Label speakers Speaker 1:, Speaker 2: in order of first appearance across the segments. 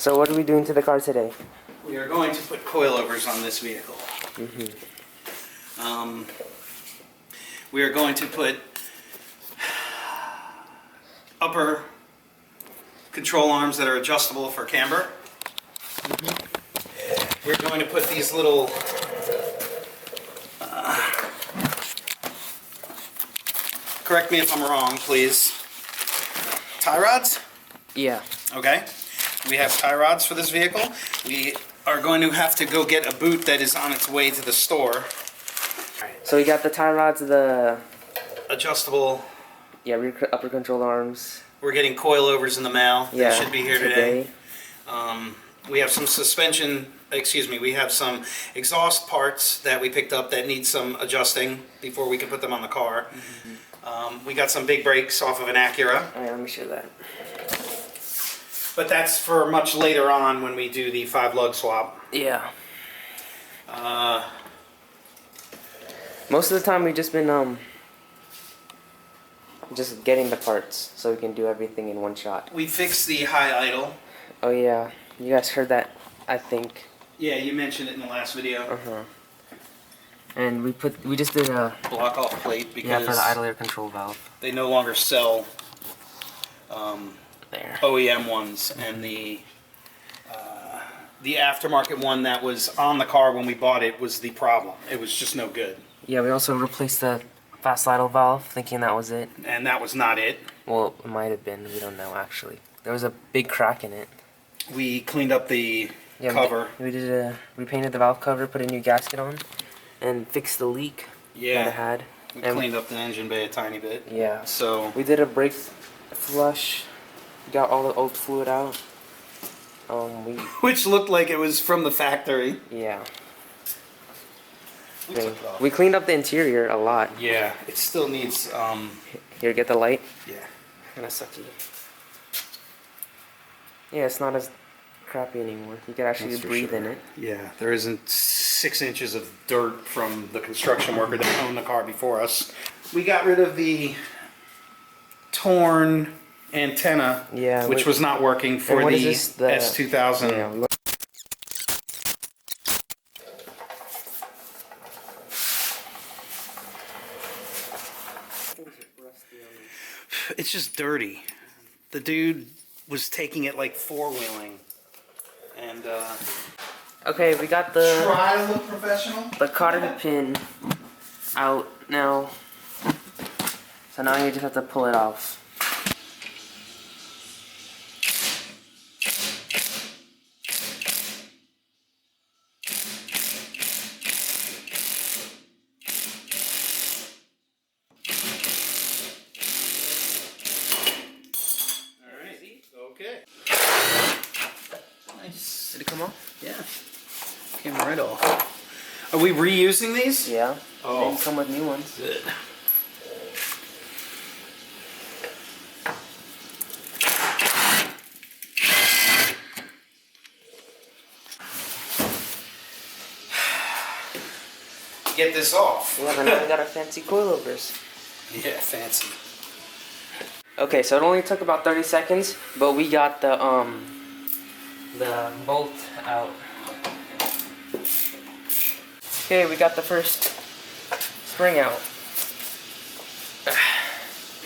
Speaker 1: So what are we doing to the car today?
Speaker 2: We are going to put coilovers on this vehicle. We are going to put upper control arms that are adjustable for camber. We're going to put these little correct me if I'm wrong, please. Tie rods?
Speaker 1: Yeah.
Speaker 2: Okay. We have tie rods for this vehicle. We are going to have to go get a boot that is on its way to the store.
Speaker 1: So we got the tie rods, the
Speaker 2: adjustable.
Speaker 1: Yeah, rear upper control arms.
Speaker 2: We're getting coilovers in the mail.
Speaker 1: Yeah,
Speaker 2: They should be here today. We have some suspension, we have some exhaust parts that we picked up that need some adjusting before we can put them on the car. We got some big brakes off of an Acura.
Speaker 1: Alright, let me show that.
Speaker 2: But that's for much later on when we do the 5 lug swap.
Speaker 1: Yeah. Most of the time we've just been just getting the parts so we can do everything in one shot.
Speaker 2: We fixed the high idle.
Speaker 1: Oh yeah, you guys heard that, I think.
Speaker 2: Yeah, you mentioned it in the last video.
Speaker 1: And we just did a
Speaker 2: block off plate because
Speaker 1: for the idle air control valve.
Speaker 2: They no longer sell
Speaker 1: There.
Speaker 2: OEM ones, and the aftermarket one that was on the car when we bought it was the problem. It was just no good.
Speaker 1: Yeah, we also replaced the fast idle valve, thinking that was it.
Speaker 2: And that was not it.
Speaker 1: Well, it might have been. We don't know actually. There was a big crack in it.
Speaker 2: We cleaned up the cover.
Speaker 1: We painted the valve cover, put a new gasket on, and fixed the leak that it had.
Speaker 2: We cleaned up the engine bay a tiny bit.
Speaker 1: Yeah.
Speaker 2: So
Speaker 1: we did a brake flush, got all the old fluid out.
Speaker 2: Which looked like it was from the factory.
Speaker 1: Yeah. We cleaned up the interior a lot.
Speaker 2: Yeah, it still needs.
Speaker 1: Here, get the light.
Speaker 2: Yeah.
Speaker 1: Kinda sucky. Yeah, it's not as crappy anymore. You can actually breathe in it.
Speaker 2: Yeah, there isn't 6 inches of dirt from the construction worker that owned the car before us. We got rid of the torn antenna, which was not working for the S2000.
Speaker 1: Yeah,
Speaker 2: it's just dirty. The dude was taking it like 4-wheeling, and
Speaker 1: okay, we got the
Speaker 2: try to look professional.
Speaker 1: The cotter pin out now, so now you just have to pull it off.
Speaker 2: Okay. Nice.
Speaker 1: Did it come off?
Speaker 2: Yeah. Came right off. Are we reusing these?
Speaker 1: Yeah.
Speaker 2: Oh.
Speaker 1: They come with new ones.
Speaker 2: Good. Get this off.
Speaker 1: Yeah, but now we got our fancy coilovers.
Speaker 2: Yeah, fancy.
Speaker 1: Okay, so it only took about 30 seconds, but we got the bolt out. Okay, we got the first spring out.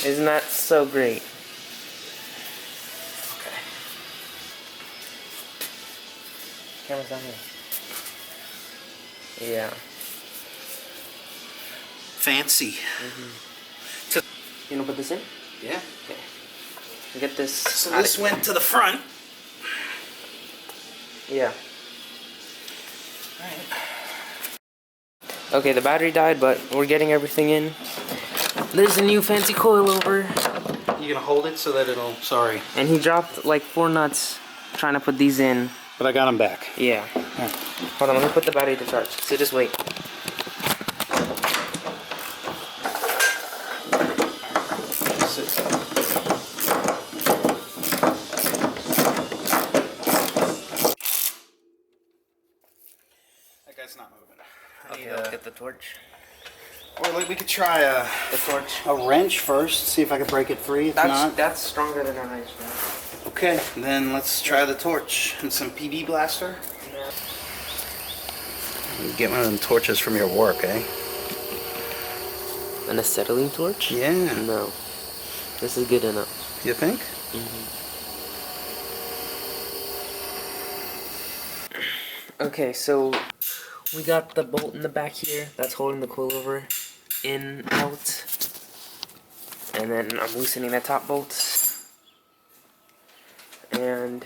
Speaker 1: Isn't that so great?
Speaker 2: Okay.
Speaker 1: Camera's down here. Yeah.
Speaker 2: Fancy.
Speaker 1: You wanna put this in?
Speaker 2: Yeah.
Speaker 1: Okay. We get this.
Speaker 2: So this went to the front.
Speaker 1: Yeah. Okay, the battery died, but we're getting everything in. There's a new fancy coilover.
Speaker 2: You gonna hold it so that it'll. Sorry.
Speaker 1: And he dropped like 4 nuts trying to put these in.
Speaker 2: But I got them back.
Speaker 1: Yeah. Hold on, let me put the battery to charge. So just wait.
Speaker 2: That guy's not moving.
Speaker 1: Okay, let's get the torch.
Speaker 2: Or like we could try a wrench first, see if I can break it free. If not,
Speaker 1: That's stronger than a wrench, man.
Speaker 2: Okay, then let's try the torch and some PB blaster. You get one of them torches from your work, eh?
Speaker 1: An acetylene torch?
Speaker 2: Yeah.
Speaker 1: No. This is good enough.
Speaker 2: You think?
Speaker 1: Okay, so we got the bolt in the back here that's holding the coilover in, out. And then I'm loosening the top bolts. And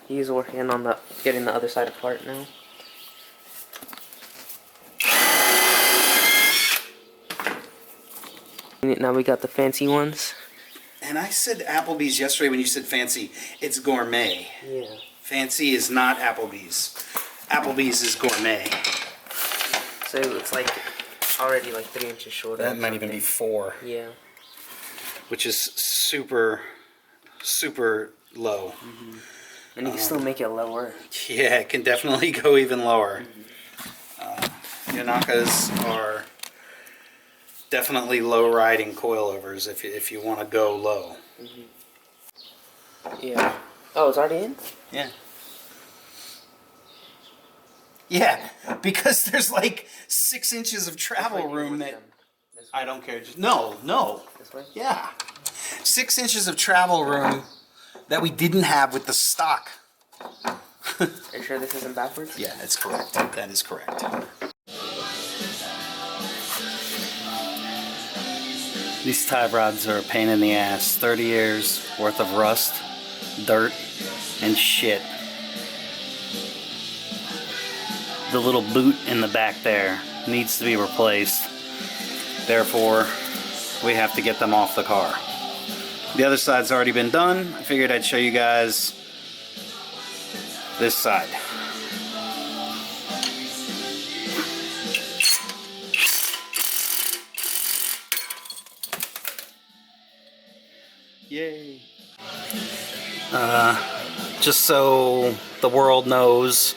Speaker 1: he's working on getting the other side apart now. Now we got the fancy ones.
Speaker 2: And I said Applebee's yesterday when you said fancy. It's gourmet.
Speaker 1: Yeah.
Speaker 2: Fancy is not Applebee's. Applebee's is gourmet.
Speaker 1: So it's like already like 3 inches shorter.
Speaker 2: That might even be 4.
Speaker 1: Yeah.
Speaker 2: Which is super, super low.
Speaker 1: And you can still make it lower.
Speaker 2: Yeah, it can definitely go even lower. Yonakas are definitely low riding coilovers if you want to go low.
Speaker 1: Yeah. Oh, it's already in?
Speaker 2: Yeah. Yeah, because there's like 6 inches of travel room that I don't care. Just no.
Speaker 1: This way?
Speaker 2: Yeah. 6 inches of travel room that we didn't have with the stock.
Speaker 1: Are you sure this isn't backwards?
Speaker 2: Yeah, that's correct. That is correct. These tie rods are a pain in the ass. 30 years worth of rust, dirt, and shit. The little boot in the back there needs to be replaced. Therefore, we have to get them off the car. The other side's already been done. I figured I'd show you guys this side. Yay. Just so the world knows,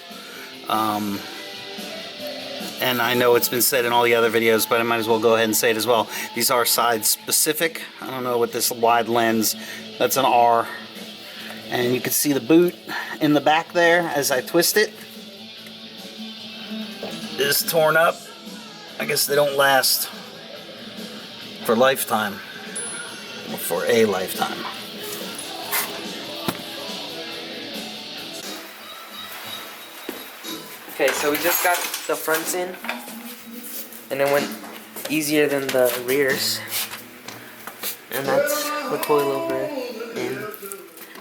Speaker 2: and I know it's been said in all the other videos, but I might as well go ahead and say it as well. These are side specific. I don't know, with this wide lens, that's an R. And you can see the boot in the back there as I twist it. Is torn up. I guess they don't last for lifetime. Or for a lifetime.
Speaker 1: Okay, so we just got the fronts in, and it went easier than the rears. And that's the coilover in,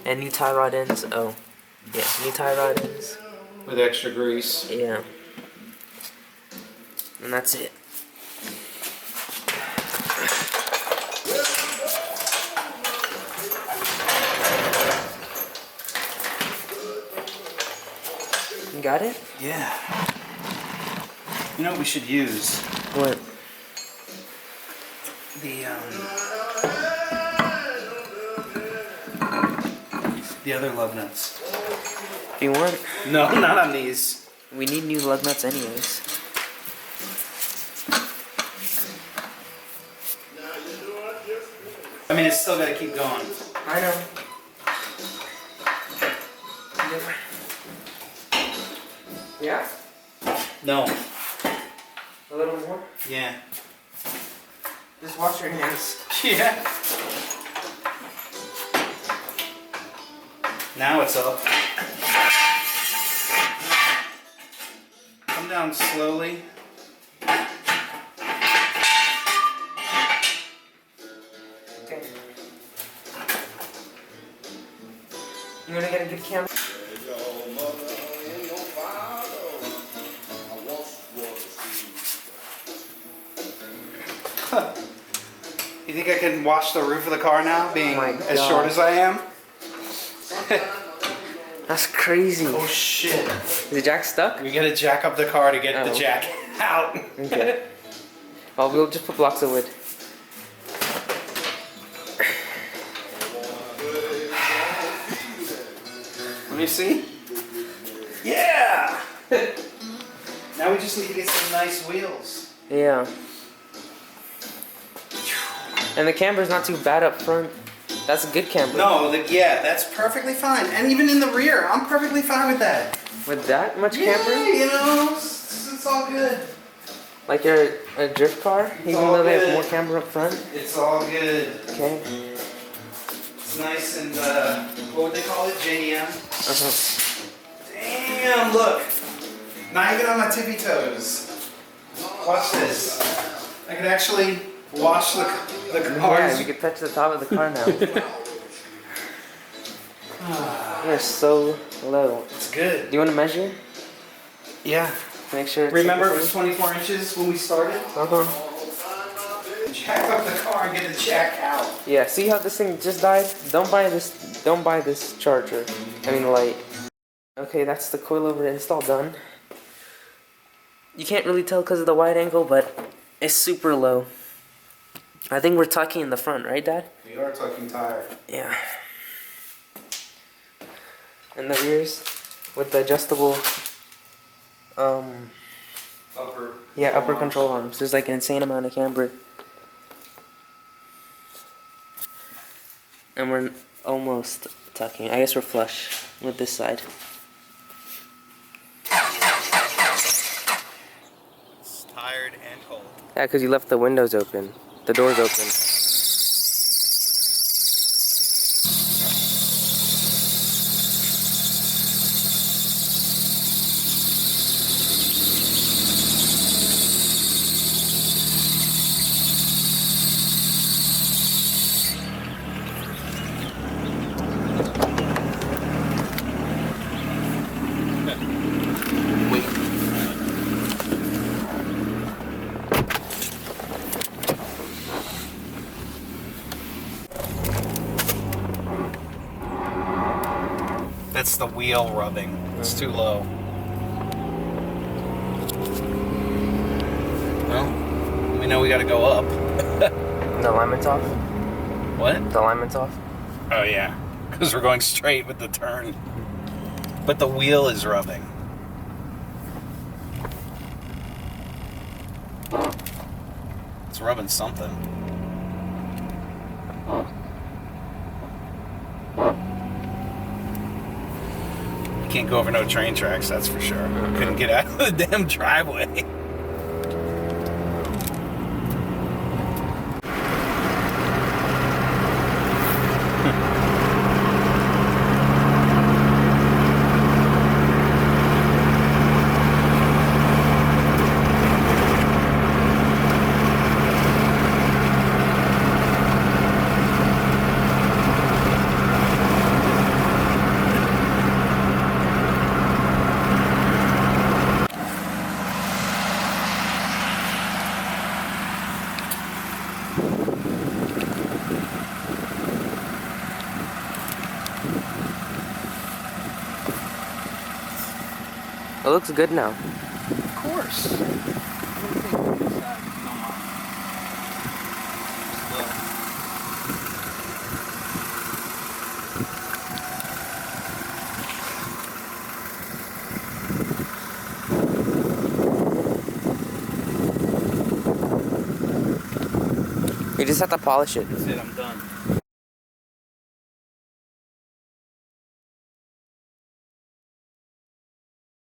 Speaker 1: and new tie rod ends. Oh, yeah, new tie rod ends.
Speaker 2: With extra grease.
Speaker 1: Yeah. And that's it. You got it?
Speaker 2: Yeah. You know what we should use?
Speaker 1: What?
Speaker 2: The other lug nuts.
Speaker 1: If you want.
Speaker 2: No, not on these.
Speaker 1: We need new lug nuts anyways.
Speaker 2: I mean, it's still got to keep going.
Speaker 1: I know. Yeah?
Speaker 2: No.
Speaker 1: A little more?
Speaker 2: Yeah.
Speaker 1: Just wash your hands.
Speaker 2: Yeah. Now it's up. Come down slowly.
Speaker 1: Okay. You wanna get a good camera?
Speaker 2: You think I can wash the roof of the car now, being
Speaker 1: my
Speaker 2: as
Speaker 1: God.
Speaker 2: short as I am?
Speaker 1: That's crazy.
Speaker 2: Oh shit.
Speaker 1: Is the jack stuck?
Speaker 2: We gotta jack up the car to get the
Speaker 1: Oh.
Speaker 2: jack out.
Speaker 1: Okay. Well, we'll just put blocks of wood.
Speaker 2: Let me see. Yeah! Now we just need to get some nice wheels.
Speaker 1: Yeah. And the camber's not too bad up front. That's a good camber.
Speaker 2: No, yeah, that's perfectly fine. And even in the rear, I'm perfectly fine with that.
Speaker 1: With that much
Speaker 2: Yeah,
Speaker 1: camber?
Speaker 2: you know, it's all good.
Speaker 1: Like you're a drift car, even
Speaker 2: all
Speaker 1: though they have
Speaker 2: good.
Speaker 1: more camber up front?
Speaker 2: It's all good.
Speaker 1: Okay.
Speaker 2: It's nice and, what would they call it? JDM?
Speaker 1: Uh-huh.
Speaker 2: Damn, look. Now I get on my tippy toes. Watch this. I can actually wash the
Speaker 1: Yeah,
Speaker 2: cars.
Speaker 1: you can touch the top of the car now. You're so low.
Speaker 2: It's good.
Speaker 1: Do you want to measure?
Speaker 2: Yeah.
Speaker 1: Make sure it's
Speaker 2: Remember it was 24 inches when we started?
Speaker 1: Uh-huh.
Speaker 2: Jack up the car and get the jack out.
Speaker 1: Yeah, see how this thing just died? Don't buy this charger. I mean light. Okay, that's the coilover install done. You can't really tell because of the wide angle, but it's super low. I think we're tucking in the front, right, Dad?
Speaker 2: We are tucking tire.
Speaker 1: Yeah. And the rears with the adjustable upper control arms. There's like an insane amount of camber. And we're almost tucking. I guess we're flush with this side.
Speaker 2: It's tired and cold.
Speaker 1: Yeah, because you left the windows open. The doors open.
Speaker 2: That's the wheel rubbing. It's too low. Well, we know we gotta go up.
Speaker 1: The alignment's off?
Speaker 2: What?
Speaker 1: The alignment's off?
Speaker 2: Oh yeah, because we're going straight with the turn. But the wheel is rubbing. It's rubbing something. You can't go over no train tracks, that's for sure. Couldn't get out of the damn driveway.
Speaker 1: It looks good now.
Speaker 2: Of course.
Speaker 1: You just have to polish it.
Speaker 2: That's it, I'm done.